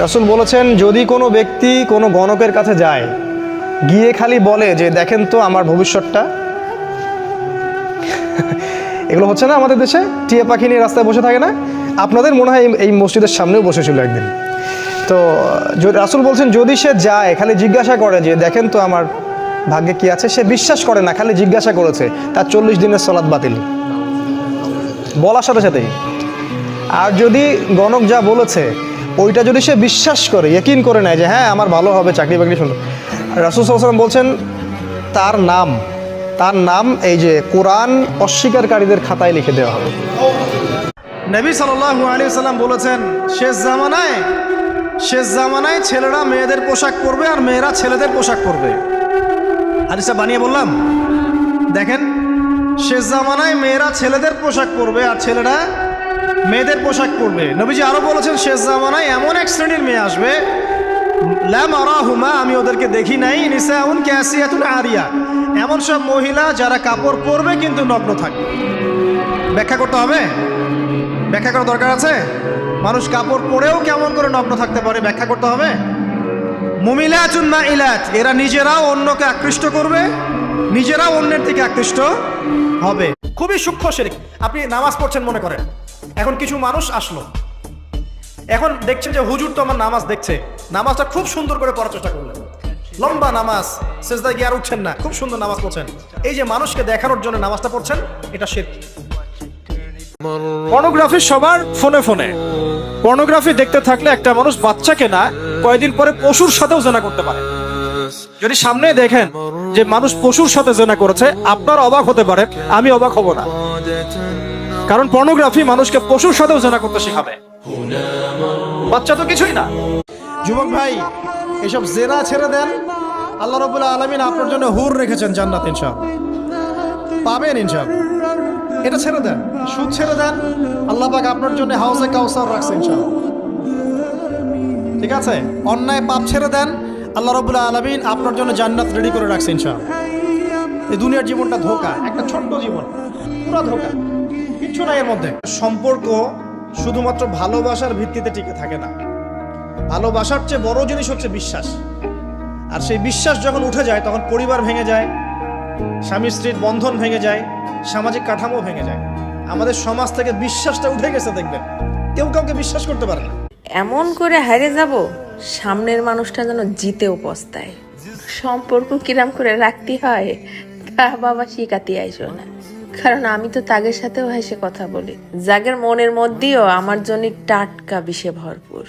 রাসূল বলেছেন, যদি কোনো ব্যক্তি কোনো গণকের কাছে যায়, গিয়ে খালি বলে যে দেখেন তো আমার ভবিষ্যৎটা, এগুলো হচ্ছে না আমাদের দেশে, টিয়া পাখি নিয়ে রাস্তায় বসে থাকে না? আপনাদের মনে হয় এই মসজিদের সামনেও বসেছিল একদিন। তো রাসূল বলছেন, যদি সে যায় খালি জিজ্ঞাসা করে যে দেখেন তো আমার ভাগ্যে কি আছে, সে বিশ্বাস করে না, খালি জিজ্ঞাসা করেছে, তার 40 দিনের সালাত বাতিল, বলার সাথে সাথেই। আর যদি গণক যা বলেছে ওইটা যদি সে বিশ্বাস করে, ইয়াকিন করে নেয় যে হ্যাঁ আমার ভালো হবে, চাকরি বাকরি সুন্দর, রাসূল সাল্লাল্লাহু আলাইহি ওয়াসাল্লাম বলছেন তার নাম এই যে কোরআন অস্বীকারীদের খাতায় লিখে দেওয়া হবে। নবী সাল্লাল্লাহু আলাইহি ওয়াসাল্লাম বলেছেন, শেষ জামানায় ছেলেরা মেয়েদের পোশাক পরবে আর মেয়েরা ছেলেদের পোশাক পরবে। হাদিসটা বানিয়ে বললাম, দেখেন, শেষ জামানায় মেয়েরা ছেলেদের পোশাক পরবে আর ছেলেরা মেয়েদের পোশাক পরবে। নবীজি আরো বলেছেন, শেষ জামানায় এমন এক শ্রেণীর মেয়ে আসবে, লাম আরাহুমা, আমি ওদেরকে দেখি নাই, নিসাউন কাসিয়াতুন আরিয়া, এমন সব মহিলা যারা কাপড় পরবে কিন্তু নগ্ন থাকবে। ব্যাখ্যা করতে হবে? ব্যাখ্যা করার দরকার আছে? মানুষ কাপড় পরেও কেমন করে নগ্ন থাকতে পারে, ব্যাখ্যা করতে হবে। মুমিলাতুন মাইলাত, এরা নিজেরাও অন্যকে আকৃষ্ট করবে, নিজেরাও অন্যের দিকে আকৃষ্ট হবে। খুবই সূক্ষ্ম শিরক। আপনি নামাজ পড়ছেন মনে করেন, এখন কিছু মানুষ আসলো, এখন দেখছেন যে হুজুর তো আমার নামাজ দেখছে, নামাজটা খুব সুন্দর করে পড়ার চেষ্টা করলেন, লম্বা নামাজ, সেজদায় গিয়ে আর উঠছেন না, খুব সুন্দর নামাজ পড়ছেন। এই যে মানুষকে দেখানোর জন্য নামাজটা পড়ছেন, এটা শিরক। পর্নোগ্রাফি সবার ফোনে ফোনে। পর্নোগ্রাফি দেখতে থাকলে একটা মানুষ বাচ্চাকে না, কয়েকদিন পরে পশুর সাথেও জেনা করতে পারে। যদি সামনে দেখেন যে মানুষ পশুর সাথে জেনা করেছে, আপনার অবাক হতে পারে, আমি অবাক হব না, কারণ পর্নোগ্রাফি মানুষকে পশুর সাথেও জেনা করতে শেখাবে, বাচ্চা তো কিছুই না। যুবক ভাই, এসব জেনা ছেড়ে দেন, আল্লাহ রাব্বুল আলামিন আপনার জন্য হুর রেখেছেন জান্নাত, ইনশাআল্লাহ পাবেন ইনশাআল্লাহ। এটা ছেড়ে দেন, সুদ ছেড়ে দেন, আল্লাহ পাক আপনার জন্য হাউজে কাউসার রাখছেন ইনশাআল্লাহ, ঠিক আছে? অন্যায় পাপ ছেড়ে দেন, আল্লাহ রাব্বুল আলামিন আপনার জন্য জান্নাত রেডি করে রাখছেন ইনশাআল্লাহ। এই দুনিয়ার জীবনটা ধোঁকা, একটা ছোট্ট জীবন, পুরো ধোঁকা, কিচ্ছু নাই এর মধ্যে। সম্পর্ক শুধুমাত্র ভালোবাসার ভিত্তিতে টিকে থাকে না, ভালোবাসার চেয়ে বড় জিনিস হচ্ছে বিশ্বাস। আর সেই বিশ্বাস যখন উঠে যায়, তখন পরিবার ভেঙে যায়, স্বামী স্ত্রীর বন্ধন ভেঙে যায়, সামাজিক কাঠামো ভেঙে যায়। আমাদের সমাজ থেকে বিশ্বাসটা উঠে গেছে, দেখবেন কেউ কাউকে বিশ্বাস করতে পারে না। এমন করে হারে যাব, সামনের মানুষটা যেন জিতেও পস্তায়। সম্পর্ক কিরাম করে রাখতে হয় তা বাবা শিখাতে আইসো না, কারণ আমি তো তাদের সাথেও হেসে কথা বলি, যাদের মনের মধ্যেও আমার জন্য টাটকা বিষে ভরপুর।